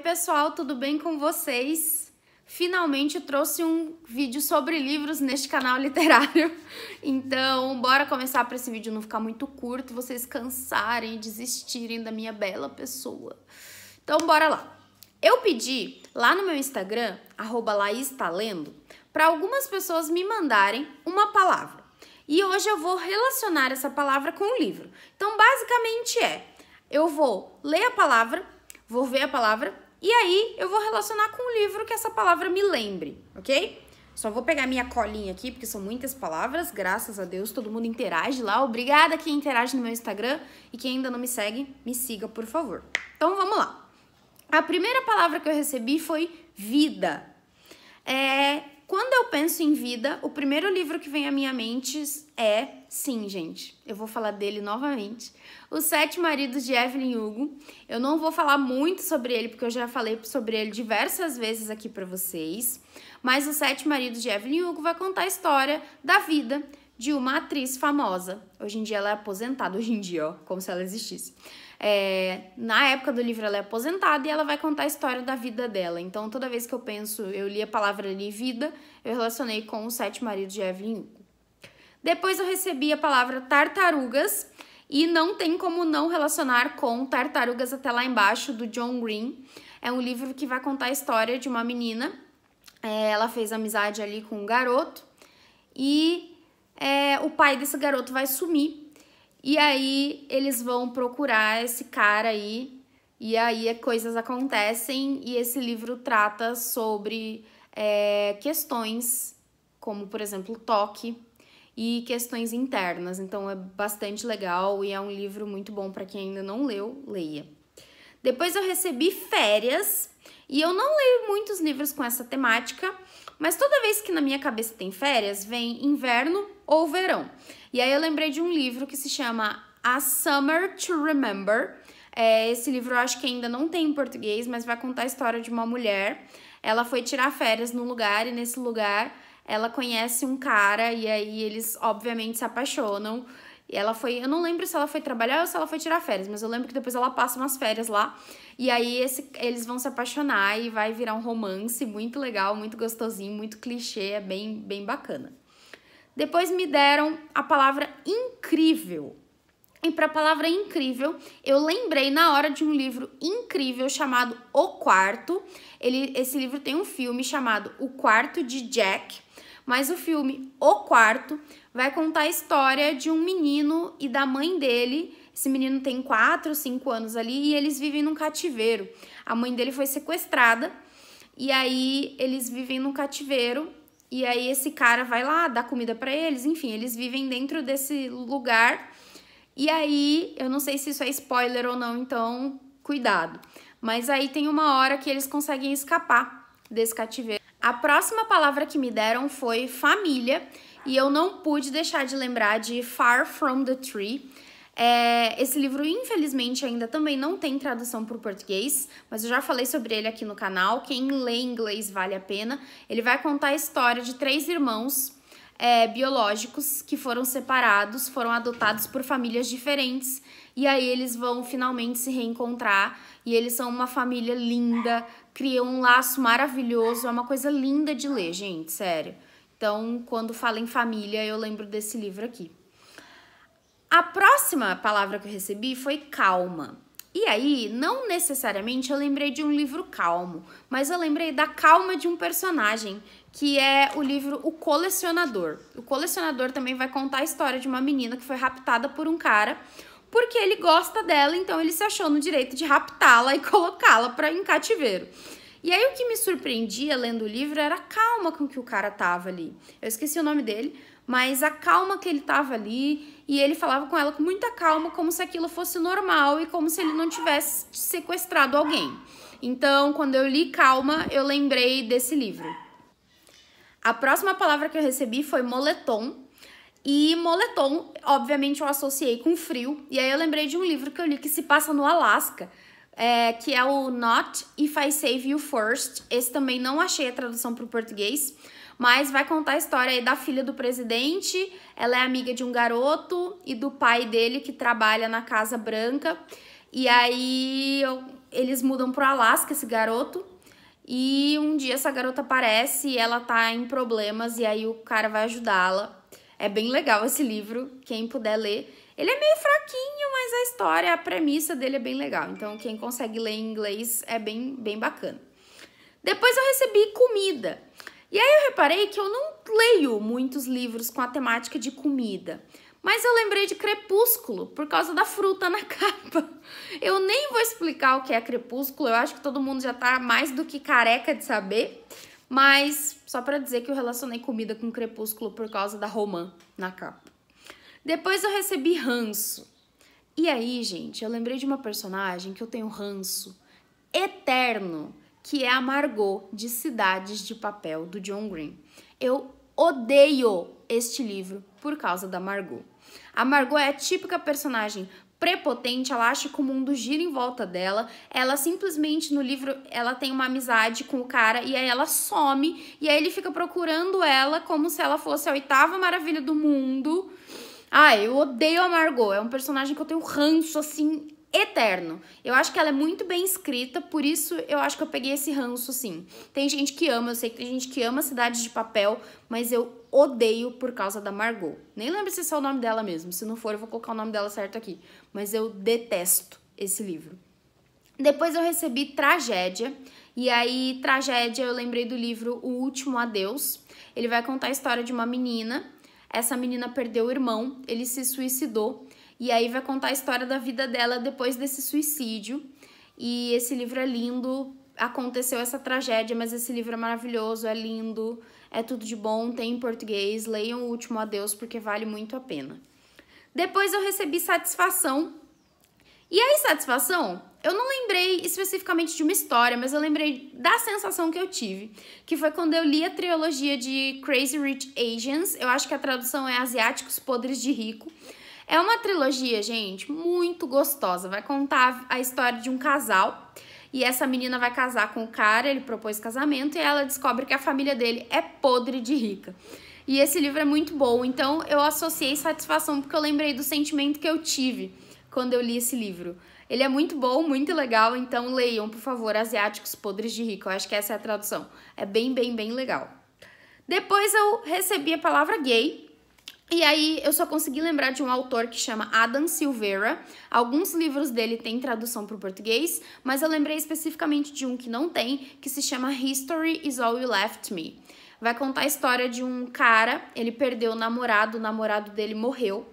Pessoal, tudo bem com vocês? Finalmente eu trouxe um vídeo sobre livros neste canal literário. Então, bora começar para esse vídeo não ficar muito curto, vocês cansarem e desistirem da minha bela pessoa. Então, bora lá. Eu pedi lá no meu Instagram, @laistalendo, para algumas pessoas me mandarem uma palavra. E hoje eu vou relacionar essa palavra com o livro. Então, basicamente eu vou ler a palavra, vou ver a palavra, e aí eu vou relacionar com o livro que essa palavra me lembre, ok? Só vou pegar minha colinha aqui, porque são muitas palavras, graças a Deus, todo mundo interage lá. Obrigada quem interage no meu Instagram, e quem ainda não me segue, me siga, por favor. Então, vamos lá. A primeira palavra que eu recebi foi vida. Quando eu penso em vida, o primeiro livro que vem à minha mente sim, gente, eu vou falar dele novamente, Os Sete Maridos de Evelyn Hugo. Eu não vou falar muito sobre ele, porque eu já falei sobre ele diversas vezes aqui pra vocês, mas Os Sete Maridos de Evelyn Hugo vai contar a história da vida de uma atriz famosa. Hoje em dia ela é aposentada, como se ela existisse. Na época do livro ela é aposentada e ela vai contar a história da vida dela. Então, toda vez que eu li a palavra ali, vida, eu relacionei com Os Sete Maridos de Evelyn Hugo. Depois eu recebi a palavra tartarugas, e não tem como não relacionar com Tartarugas Até Lá Embaixo, do John Green. É um livro que vai contar a história de uma menina. Ela fez amizade ali com um garoto, e o pai desse garoto vai sumir. E aí eles vão procurar esse cara aí, e aí coisas acontecem, e esse livro trata sobre questões como, por exemplo, toque e questões internas. Então é bastante legal e é um livro muito bom para quem ainda não leu, leia. Depois eu recebi férias, e eu não leio muitos livros com essa temática, mas toda vez que na minha cabeça tem férias, vem inverno ou verão. E aí eu lembrei de um livro que se chama A Summer to Remember. Esse livro eu acho que ainda não tem em português, mas vai contar a história de uma mulher. Ela foi tirar férias num lugar, e nesse lugar ela conhece um cara, e aí eles obviamente se apaixonam. E eu não lembro se ela foi trabalhar ou se ela foi tirar férias, mas eu lembro que depois ela passa umas férias lá, e aí eles vão se apaixonar e vai virar um romance muito legal, muito gostosinho, muito clichê, é bem bacana. Depois me deram a palavra incrível. E para a palavra incrível, eu lembrei na hora de um livro incrível chamado O Quarto. Esse livro tem um filme chamado O Quarto de Jack, mas o filme O Quarto vai contar a história de um menino e da mãe dele. Esse menino tem 4, 5 anos ali, e eles vivem num cativeiro. A mãe dele foi sequestrada, e aí eles vivem num cativeiro, e aí esse cara vai lá dar comida pra eles, enfim, eles vivem dentro desse lugar. E aí, eu não sei se isso é spoiler ou não, então cuidado. Mas aí tem uma hora que eles conseguem escapar desse cativeiro. A próxima palavra que me deram foi família, e eu não pude deixar de lembrar de Far From the Tree. Esse livro, infelizmente, ainda também não tem tradução para o português, mas eu já falei sobre ele aqui no canal. Quem lê inglês vale a pena. Ele vai contar a história de 3 irmãos biológicos que foram separados, foram adotados por famílias diferentes, e aí eles vão finalmente se reencontrar, e eles são uma família linda, criam um laço maravilhoso, é uma coisa linda de ler, gente, sério. Então, quando falo em família, eu lembro desse livro aqui. A próxima palavra que eu recebi foi calma. E aí, não necessariamente eu lembrei de um livro calmo, mas eu lembrei da calma de um personagem, que é o livro O Colecionador. O Colecionador também vai contar a história de uma menina que foi raptada por um cara, porque ele gosta dela, então ele se achou no direito de raptá-la e colocá-la em cativeiro. E aí o que me surpreendia lendo o livro era a calma com que o cara tava ali. Eu esqueci o nome dele, mas a calma que ele tava ali, e ele falava com ela com muita calma, como se aquilo fosse normal e como se ele não tivesse sequestrado alguém. Então, quando eu li calma, eu lembrei desse livro. A próxima palavra que eu recebi foi moletom. E moletom, obviamente, eu associei com frio. E aí eu lembrei de um livro que eu li que se passa no Alasca, que é o Not If I Save You First. Esse também não achei a tradução para o português, mas vai contar a história aí da filha do presidente. Ela é amiga de um garoto e do pai dele, que trabalha na Casa Branca. E aí eles mudam pro Alasca, esse garoto, e um dia essa garota aparece e ela tá em problemas e aí o cara vai ajudá-la. É bem legal esse livro, quem puder ler. Ele é meio fraquinho, mas a história, a premissa dele é bem legal. Então, quem consegue ler em inglês é bem bacana. Depois eu recebi comida. E aí eu reparei que eu não leio muitos livros com a temática de comida. Mas eu lembrei de Crepúsculo, por causa da fruta na capa. Eu nem vou explicar o que é Crepúsculo, eu acho que todo mundo já tá mais do que careca de saber. Mas só pra dizer que eu relacionei comida com Crepúsculo por causa da romã na capa. Depois eu recebi ranço. E aí, gente, eu lembrei de uma personagem que eu tenho ranço eterno, que é a Margot, de Cidades de Papel, do John Green. Eu odeio este livro por causa da Margot. A Margot é a típica personagem prepotente, ela acha que o mundo gira em volta dela, ela simplesmente no livro, ela tem uma amizade com o cara e aí ela some, e aí ele fica procurando ela como se ela fosse a 8ª maravilha do mundo. Eu odeio a Margot, é um personagem que eu tenho ranço, assim, eterno. Eu acho que ela é muito bem escrita, por isso eu acho que eu peguei esse ranço, sim. Tem gente que ama, eu sei que tem gente que ama Cidades de Papel, mas eu odeio por causa da Margot. Nem lembro se esse é o nome dela mesmo, se não for eu vou colocar o nome dela certo aqui. Mas eu detesto esse livro. Depois eu recebi Tragédia, e aí Tragédia eu lembrei do livro O Último Adeus. Ele vai contar a história de uma menina. Essa menina perdeu o irmão, ele se suicidou, e aí vai contar a história da vida dela depois desse suicídio. E esse livro é lindo, aconteceu essa tragédia, mas esse livro é maravilhoso, é lindo, é tudo de bom, tem em português, leiam O Último Adeus porque vale muito a pena. Depois eu recebi Satisfação. E aí, Satisfação, eu não lembrei especificamente de uma história, mas eu lembrei da sensação que eu tive, que foi quando eu li a trilogia de Crazy Rich Asians. Eu acho que a tradução é Asiáticos Podres de Rico. É uma trilogia, gente, muito gostosa. Vai contar a história de um casal e essa menina vai casar com o cara, ele propôs casamento e ela descobre que a família dele é podre de rica. E esse livro é muito bom, então eu associei Satisfação porque eu lembrei do sentimento que eu tive quando eu li esse livro. Ele é muito bom, muito legal, então leiam, por favor, Asiáticos Podres de Rico. Eu acho que essa é a tradução. É bem legal. Depois eu recebi a palavra gay, e aí eu só consegui lembrar de um autor que chama Adam Silveira. Alguns livros dele têm tradução para o português, mas eu lembrei especificamente de um que não tem, que se chama History is All You Left Me. Vai contar a história de um cara, ele perdeu o namorado dele morreu.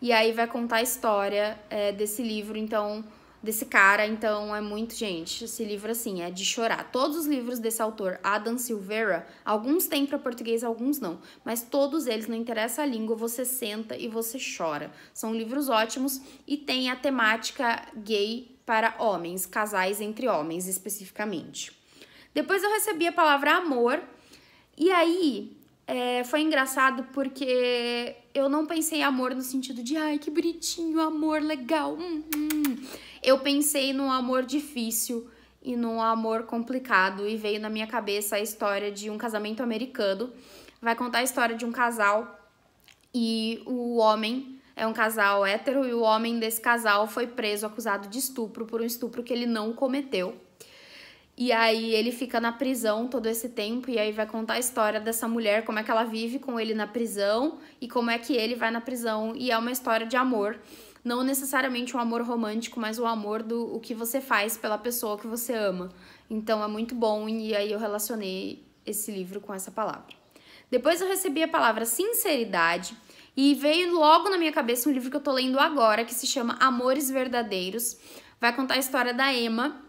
E aí vai contar a história desse livro, então, desse cara. Então é muito, gente, esse livro assim, é de chorar. Todos os livros desse autor, Adam Silveira, alguns têm para português, alguns não. Mas todos eles, não interessa a língua, você senta e você chora. São livros ótimos e tem a temática gay para homens, casais entre homens especificamente. Depois eu recebi a palavra amor, e aí foi engraçado porque eu não pensei em amor no sentido de ai, que bonitinho, amor legal. Eu pensei num amor difícil e num amor complicado e veio na minha cabeça a história de um casamento americano. Vai contar a história de um casal e o homem é um casal hétero e o homem desse casal foi preso acusado de estupro por um estupro que ele não cometeu. E aí ele fica na prisão todo esse tempo e aí vai contar a história dessa mulher, como é que ela vive com ele na prisão e como é que ele vai na prisão. E é uma história de amor, não necessariamente um amor romântico, mas o amor do o que você faz pela pessoa que você ama. Então é muito bom e aí eu relacionei esse livro com essa palavra. Depois eu recebi a palavra sinceridade e veio logo na minha cabeça um livro que eu tô lendo agora que se chama Amores Verdadeiros. Vai contar a história da Emma.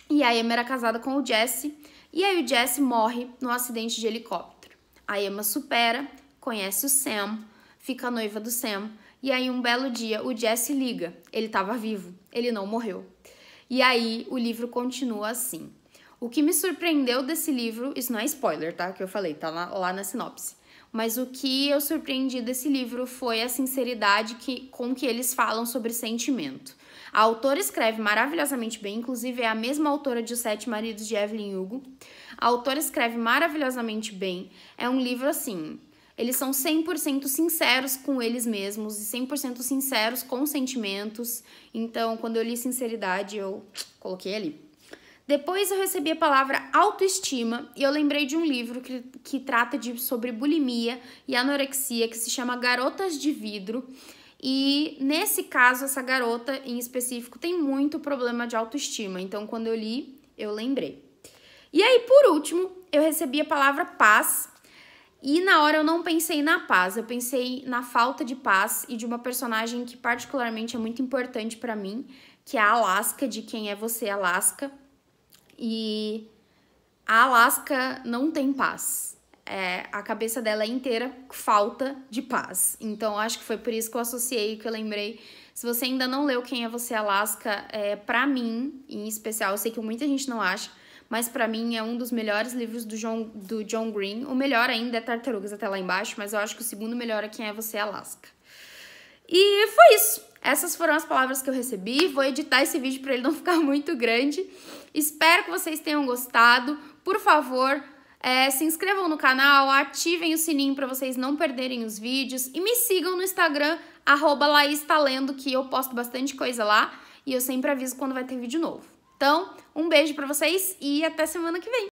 E a Emma era casada com o Jesse, e aí o Jesse morre num acidente de helicóptero. A Emma supera, conhece o Sam, fica noiva do Sam, e aí um belo dia o Jesse liga, ele estava vivo, ele não morreu. E aí o livro continua assim. O que me surpreendeu desse livro, isso não é spoiler, tá? Que eu falei, tá lá na sinopse. Mas o que eu surpreendi desse livro foi a sinceridade com que eles falam sobre sentimento. A autora escreve maravilhosamente bem, inclusive é a mesma autora de Os Sete Maridos de Evelyn Hugo. A autora escreve maravilhosamente bem. É um livro assim, eles são 100% sinceros com eles mesmos e 100% sinceros com sentimentos. Então, quando eu li sinceridade, eu coloquei ali. Depois eu recebi a palavra autoestima e eu lembrei de um livro que trata sobre bulimia e anorexia, que se chama Garotas de Vidro. E nesse caso, essa garota em específico tem muito problema de autoestima. Então, quando eu li, eu lembrei. E aí, por último, eu recebi a palavra paz. E na hora eu não pensei na paz, eu pensei na falta de paz e de uma personagem que particularmente é muito importante pra mim, que é a Alaska, de Quem é Você, Alaska. E a Alaska não tem paz. A cabeça dela é inteira falta de paz. Então, acho que foi por isso que eu associei, que eu lembrei. Se você ainda não leu Quem é Você, Alaska, pra mim, em especial, eu sei que muita gente não acha, mas pra mim é um dos melhores livros do John Green. O melhor ainda é Tartarugas Até Lá Embaixo, mas eu acho que o segundo melhor é Quem é Você, Alaska. E foi isso. Essas foram as palavras que eu recebi. Vou editar esse vídeo pra ele não ficar muito grande. Espero que vocês tenham gostado. Por favor, se inscrevam no canal, ativem o sininho pra vocês não perderem os vídeos. E me sigam no Instagram, @LaísTaLendo, que eu posto bastante coisa lá. E eu sempre aviso quando vai ter vídeo novo. Então, um beijo pra vocês e até semana que vem.